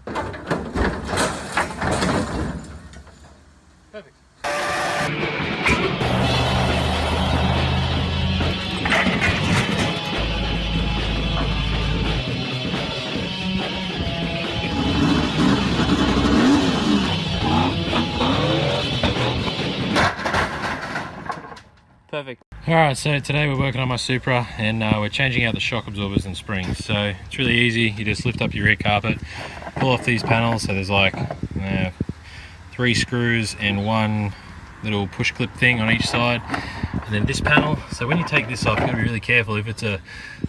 Perfect. Perfect. Alright, so today we're working on my Supra and we're changing out the shock absorbers and springs. So it's really easy. You just lift up your rear carpet, pull off these panels. So there's like 3 screws and 1 little push clip thing on each side. And then this panel. So when you take this off, you've got to be really careful. If it's a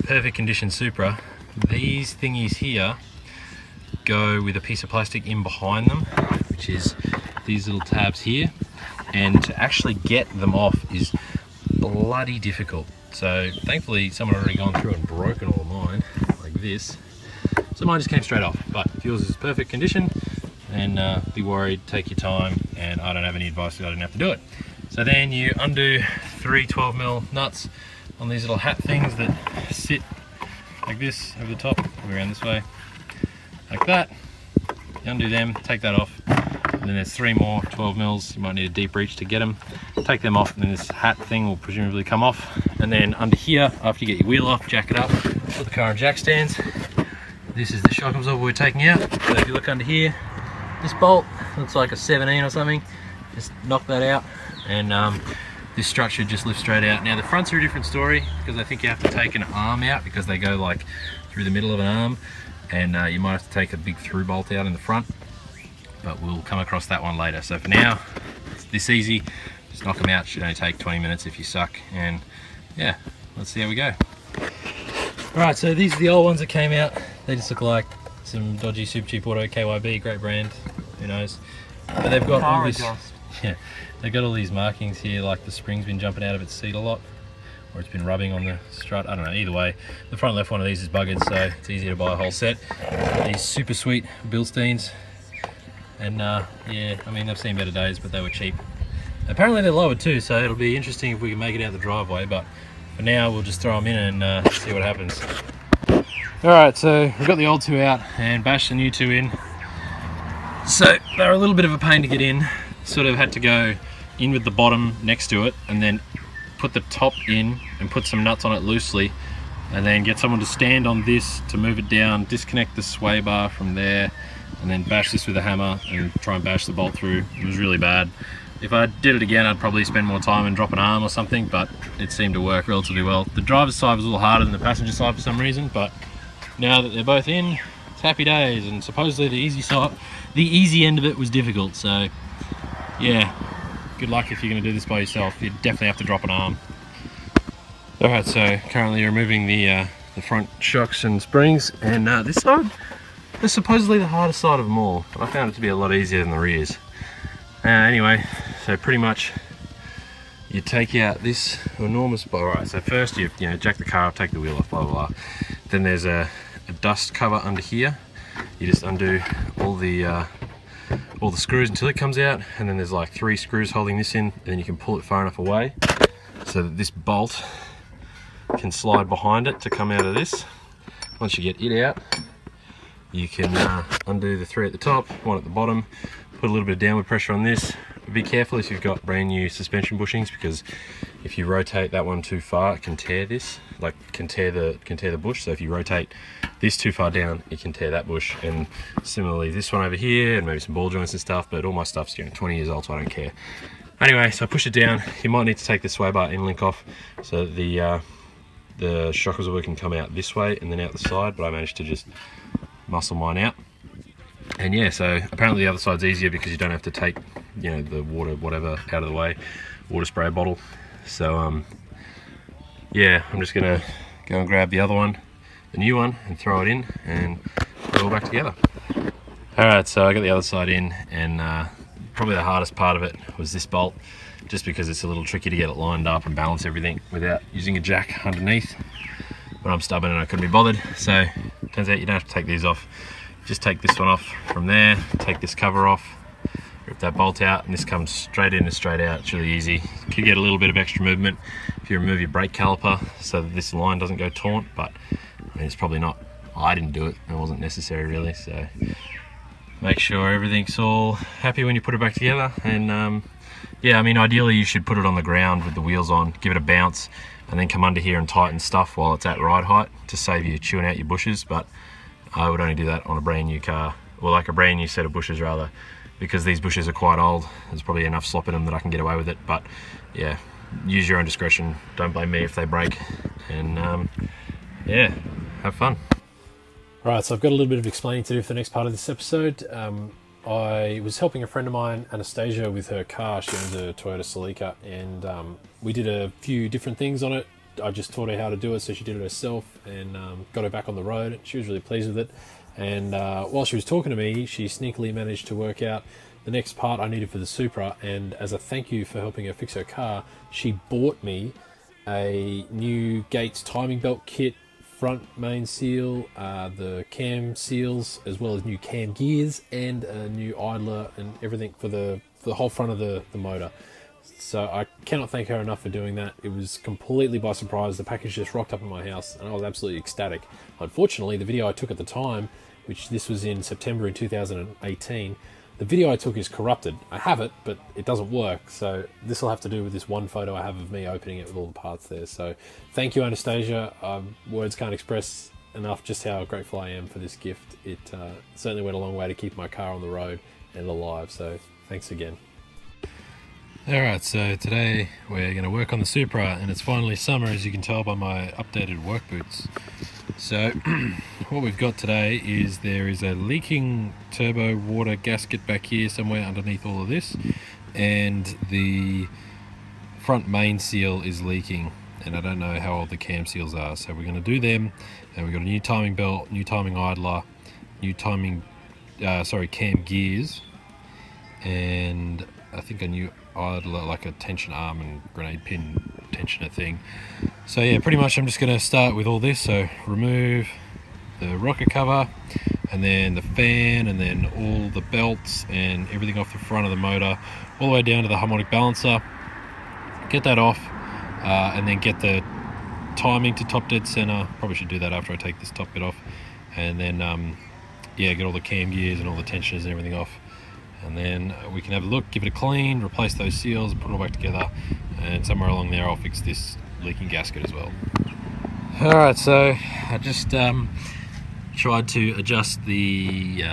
perfect condition Supra, these thingies here go with a piece of plastic in behind them, which is these little tabs here. And to actually get them off is bloody difficult. So thankfully someone had already gone through and broken all of mine like this, so mine just came straight off. But if yours is perfect condition, then be worried, take your time, and I don't have any advice because I didn't have to do it. So then you undo 3 12mm nuts on these little hat things that sit like this over the top, around this way like that. You undo them, take that off, and then there's 3 more 12mm. You might need a deep reach to get them. Take them off, and then this hat thing will presumably come off. And then under here, after you get your wheel off, jack it up, put the car on jack stands. This is the shock absorber we're taking out. So if you look under here, this bolt looks like a 17 or something. Just knock that out, and this strut should just lift straight out. Now the fronts are a different story, because I think you have to take an arm out, because they go like through the middle of an arm, and you might have to take a big through bolt out in the front, but we'll come across that one later. So for now, it's this easy. Just knock them out. Should only take 20 minutes if you suck, and yeah, let's see how we go. Alright, so these are the old ones that came out. They just look like some dodgy super cheap auto. KYB, great brand, who knows. But they've got all this, yeah, they've got all these markings here, like the spring's been jumping out of its seat a lot, or it's been rubbing on the strut. I don't know, either way. The front left one of these is buggered, so it's easy to buy a whole set. These super sweet Bilsteins, and yeah, I mean, they've seen better days, but they were cheap. Apparently they're lowered too, so it'll be interesting if we can make it out the driveway, but for now we'll just throw them in and see what happens. Alright, so we've got the old 2 out and bashed the new 2 in. So they're a little bit of a pain to get in. Sort of had to go in with the bottom next to it, and then put the top in and put some nuts on it loosely, and then get someone to stand on this to move it down, disconnect the sway bar from there, and then bash this with a hammer and try and bash the bolt through. It was really bad. If I did it again, I'd probably spend more time and drop an arm or something, but it seemed to work relatively well. The driver's side was a little harder than the passenger side for some reason, but now that they're both in, it's happy days. And supposedly the easy end of it was difficult, so yeah, good luck if you're going to do this by yourself. You definitely have to drop an arm. Alright, so currently removing the front shocks and springs, and this side is supposedly the hardest side of them all, but I found it to be a lot easier than the rears. Anyway, so pretty much you take out this enormous bar. Alright, so first you jack the car up, take the wheel off, blah blah blah. Then there's a dust cover under here. You just undo all the screws until it comes out, and then there's like 3 screws holding this in, and then you can pull it far enough away so that this bolt can slide behind it to come out of this. Once you get it out, you can undo the 3 at the top, 1 at the bottom, put a little bit of downward pressure on this. Be careful if you've got brand new suspension bushings, because if you rotate that one too far, it can tear this, like can tear the bush. So if you rotate this too far down, it can tear that bush. And similarly this one over here, and maybe some ball joints and stuff, but all my stuff's 20 years old, so I don't care. Anyway, so I push it down. You might need to take the sway bar end link off so the shock absorber can come out this way and then out the side, but I managed to just muscle mine out. And yeah, so apparently the other side's easier because you don't have to take, the water, whatever, out of the way, water spray bottle. So yeah, I'm just gonna go and grab the other one, the new one, and throw it in and put it all back together. Alright, so I got the other side in, and probably the hardest part of it was this bolt, just because it's a little tricky to get it lined up and balance everything without using a jack underneath. But I'm stubborn and I couldn't be bothered, so turns out you don't have to take these off. Just take this one off from there, take this cover off, rip that bolt out, and this comes straight in and straight out. It's really easy. You could get a little bit of extra movement if you remove your brake caliper so that this line doesn't go taut, but I mean, it's probably not, I didn't do it, it wasn't necessary really. So make sure everything's all happy when you put it back together. And yeah, I mean, ideally you should put it on the ground with the wheels on, give it a bounce, and then come under here and tighten stuff while it's at ride height to save you chewing out your bushes. But I would only do that on a brand new car, or like a brand new set of bushes rather, because these bushes are quite old. There's probably enough slop in them that I can get away with it. But yeah, use your own discretion. Don't blame me if they break. And yeah, have fun. Right, so I've got a little bit of explaining to do for the next part of this episode. I was helping a friend of mine, Anastasia, with her car. She owns a Toyota Celica, and we did a few different things on it. I just taught her how to do it, so she did it herself, and got her back on the road. She was really pleased with it. And while she was talking to me, she sneakily managed to work out the next part I needed for the Supra, and as a thank you for helping her fix her car, she bought me a new Gates timing belt kit, front main seal, the cam seals, as well as new cam gears, and a new idler and everything for the whole front of the motor. So I cannot thank her enough for doing that. It was completely by surprise. The package just rocked up in my house and I was absolutely ecstatic. Unfortunately, the video I took at the time, which this was in September in 2018, the video I took is corrupted. I have it, but it doesn't work. So this will have to do with this one photo I have of me opening it with all the parts there. So thank you, Anastasia. Words can't express enough just how grateful I am for this gift. It certainly went a long way to keep my car on the road and alive. So thanks again. Alright, so today we're going to work on the Supra, and it's finally summer, as you can tell by my updated work boots. So what we've got today is there is a leaking turbo water gasket back here somewhere underneath all of this, and the front main seal is leaking, and I don't know how old the cam seals are, so we're going to do them. And we've got a new timing belt, new timing idler, new timing cam gears, and I think a new idler, like a tension arm and grenade pin tensioner thing. So yeah, pretty much I'm just going to start with all this. So remove the rocker cover, and then the fan, and then all the belts and everything off the front of the motor, all the way down to the harmonic balancer. Get that off, and then get the timing to top dead center. Probably should do that after I take this top bit off. And then yeah, get all the cam gears and all the tensioners and everything off. And then we can have a look, give it a clean, replace those seals, put it all back together, and somewhere along there I'll fix this leaking gasket as well. Alright, so I just tried to adjust the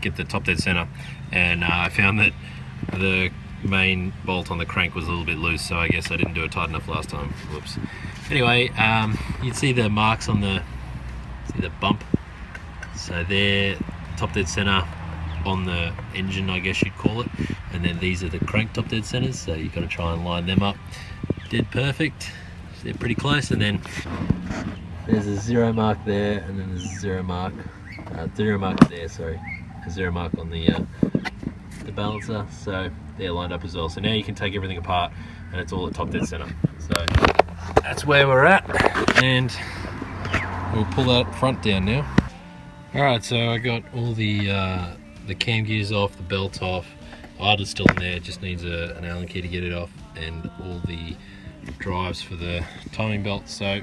get the top dead center, and I found that the main bolt on the crank was a little bit loose, so I guess I didn't do it tight enough last time. Whoops. Anyway, you'd see the marks on the bump, so they're top dead center on the engine, I guess you'd call it, and then these are the crank top dead centers, so you've got to try and line them up dead perfect. So they're pretty close, and then there's a zero mark there, and then there's a zero mark there, sorry, a zero mark on the balancer, so they're lined up as well. So now you can take everything apart and it's all at top dead center. So that's where we're at, and we'll pull that front down now. Alright, so I got all the cam gears off, the belt off, idler's still in there, it just needs an Allen key to get it off, and all the drives for the timing belt. So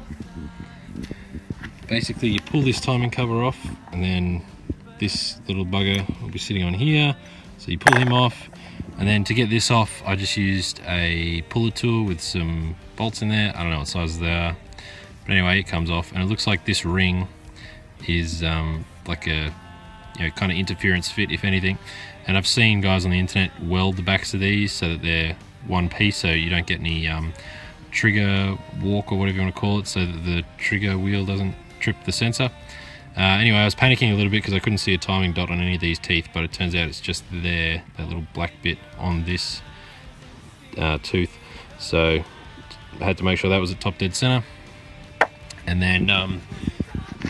basically you pull this timing cover off, and then this little bugger will be sitting on here, so you pull him off, and then to get this off I just used a puller tool with some bolts in there. I don't know what size they are, but anyway, it comes off, and it looks like this ring is like a kind of interference fit, if anything. And I've seen guys on the internet weld the backs of these so that they're one piece, so you don't get any trigger walk or whatever you want to call it, so that the trigger wheel doesn't trip the sensor. Anyway, I was panicking a little bit because I couldn't see a timing dot on any of these teeth, but it turns out it's just there, that little black bit on this tooth. So I had to make sure that was at top dead center. And then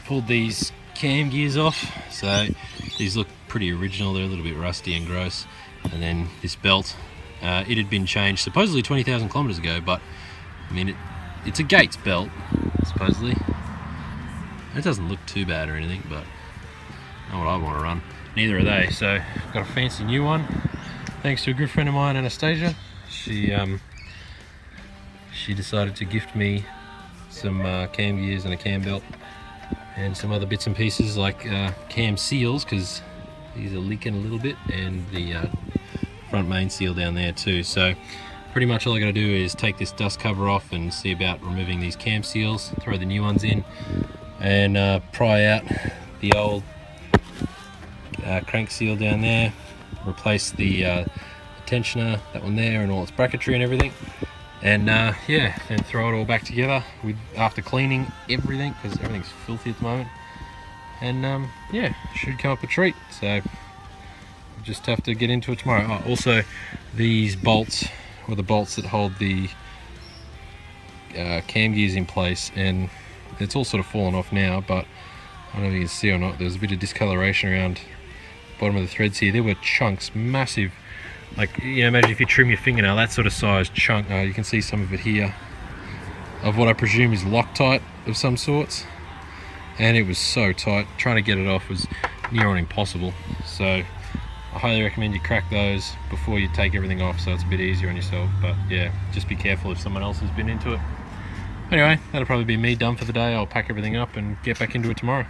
pulled these cam gears off, so these look pretty original. They're a little bit rusty and gross. And then this belt, it had been changed supposedly 20,000 kilometers ago, but I mean it's a Gates belt supposedly. It doesn't look too bad or anything, but not what I want to run. Neither are they. So I've got a fancy new one thanks to a good friend of mine, Anastasia. She decided to gift me some cam gears and a cam belt and some other bits and pieces like cam seals, because these are leaking a little bit, and the front main seal down there too. So pretty much all I got to do is take this dust cover off and see about removing these cam seals, throw the new ones in, and pry out the old crank seal down there, replace the tensioner, that one there, and all its bracketry and everything, and yeah, then throw it all back together after cleaning everything, because everything's filthy at the moment, and yeah, should come up a treat. So we'll just have to get into it tomorrow. Oh, also these bolts, or the bolts that hold the cam gears in place, and it's all sort of fallen off now, but I don't know if you can see or not, there's a bit of discoloration around the bottom of the threads here. There were chunks, massive, like, you know, imagine if you trim your fingernail, that sort of size chunk. You can see some of it here, of what I presume is Loctite of some sorts, and it was so tight, trying to get it off was near on impossible. So I highly recommend you crack those before you take everything off, so it's a bit easier on yourself. But yeah, just be careful if someone else has been into it. Anyway, that'll probably be me done for the day. I'll pack everything up and get back into it tomorrow.